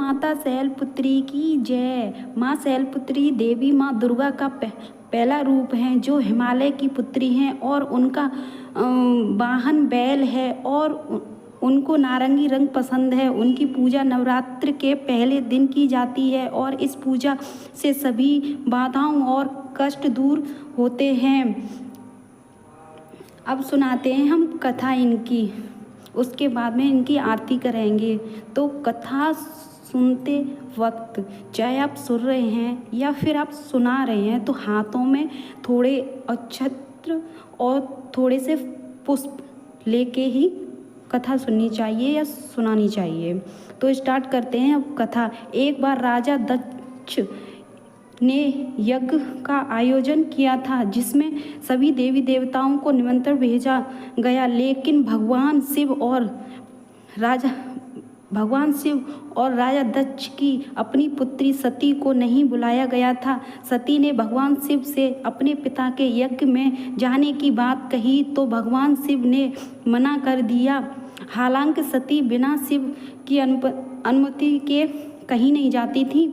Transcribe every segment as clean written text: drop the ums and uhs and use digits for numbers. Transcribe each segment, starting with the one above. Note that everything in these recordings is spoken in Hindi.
माता शैलपुत्री की जय। माँ शैलपुत्री देवी माँ दुर्गा का पहला रूप है जो हिमालय की पुत्री हैं और उनका वाहन बैल है और उनको नारंगी रंग पसंद है। उनकी पूजा नवरात्र के पहले दिन की जाती है और इस पूजा से सभी बाधाओं और कष्ट दूर होते हैं। अब सुनाते हैं हम कथा इनकी, उसके बाद में इनकी आरती करेंगे। तो कथा सुनते वक्त चाहे आप सुन रहे हैं या फिर आप सुना रहे हैं तो हाथों में थोड़े अक्षत्र और थोड़े से पुष्प लेके ही कथा सुननी चाहिए या सुनानी चाहिए। तो स्टार्ट करते हैं अब कथा। एक बार राजा दक्ष ने यज्ञ का आयोजन किया था जिसमें सभी देवी देवताओं को निमंत्रण भेजा गया, लेकिन भगवान शिव और राजा दक्ष की अपनी पुत्री सती को नहीं बुलाया गया था। सती ने भगवान शिव से अपने पिता के यज्ञ में जाने की बात कही तो भगवान शिव ने मना कर दिया। हालांकि सती बिना शिव की अनुमति के कहीं नहीं जाती थी,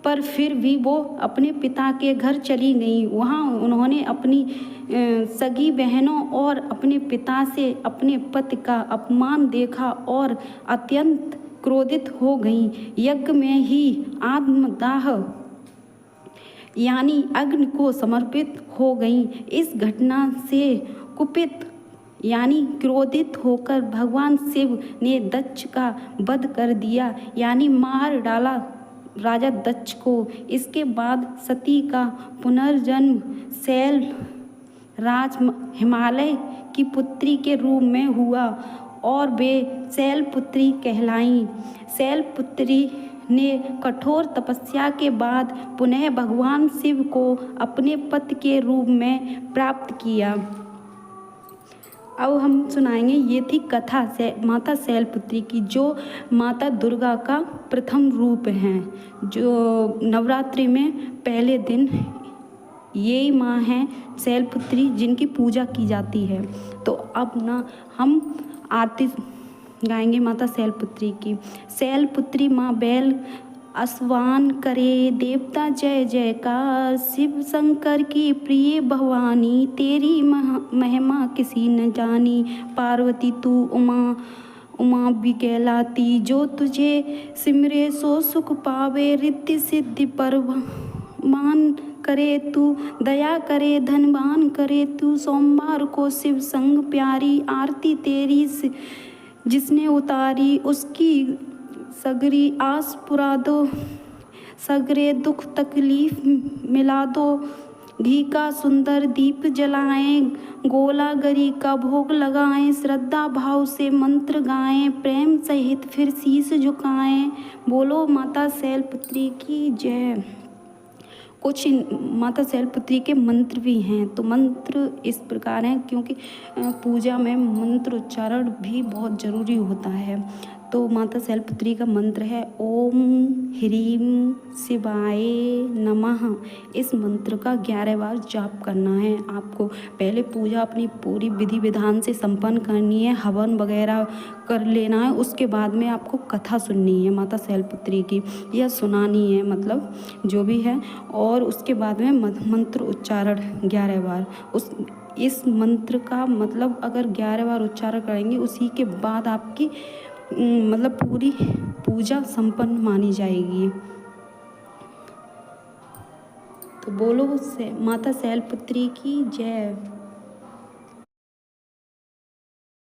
पर फिर भी वो अपने पिता के घर चली गई। वहाँ उन्होंने अपनी सगी बहनों और अपने पिता से अपने पति का अपमान देखा और अत्यंत क्रोधित हो गई। यज्ञ में ही आत्मदाह यानी अग्नि को समर्पित हो गई। इस घटना से कुपित यानी क्रोधित होकर भगवान शिव ने दक्ष का वध कर दिया यानी मार डाला राजा दक्ष को। इसके बाद सती का पुनर्जन्म शैल राज हिमालय की पुत्री के रूप में हुआ और वे शैलपुत्री कहलाईं। शैलपुत्री ने कठोर तपस्या के बाद पुनः भगवान शिव को अपने पति के रूप में प्राप्त किया। अब हम सुनाएंगे, ये थी कथा माता शैलपुत्री की जो माता दुर्गा का प्रथम रूप हैं, जो नवरात्रि में पहले दिन यही माँ हैं शैलपुत्री जिनकी पूजा की जाती है। तो अब ना हम आरती गाएंगे माता शैलपुत्री की। शैलपुत्री माँ बैल आसवान करे, देवता जय जयकार, शिव शंकर की प्रिय भवानी, तेरी महिमा किसी न जानी, पार्वती तू उमा भी कहलाती, जो तुझे सिमरे सो सुख पावे, रिद्धि सिद्धि परमान करे तू, दया करे धनवान करे तू, सोमवार को शिव संग प्यारी, आरती तेरी जिसने उतारी, उसकी सगरी आस पुरा दो, सगरे दुख तकलीफ मिला दो, घी का सुंदर दीप जलाएं, गोला गरी का भोग लगाएं, श्रद्धा भाव से मंत्र गाएं, प्रेम सहित फिर शीश झुकाएं, बोलो माता शैलपुत्री की जय। कुछ माता शैलपुत्री के मंत्र भी हैं। तो मंत्र इस प्रकार हैं, क्योंकि पूजा में मंत्र उच्चारण भी बहुत ज़रूरी होता है। तो माता शैलपुत्री का मंत्र है ओम ह्रीं शिवाय नमः। इस मंत्र का 11 बार जाप करना है आपको। पहले पूजा अपनी पूरी विधि विधान से संपन्न करनी है, हवन वगैरह कर लेना है। उसके बाद में आपको कथा सुननी है माता शैलपुत्री की या सुनानी है, मतलब जो भी है। और उसके बाद में मंत्र उच्चारण 11 बार। इस मंत्र का मतलब अगर 11 बार उच्चारण करेंगे उसी के बाद आपकी मतलब पूरी पूजा संपन्न मानी जाएगी। तो बोलो माता शैलपुत्री की जय।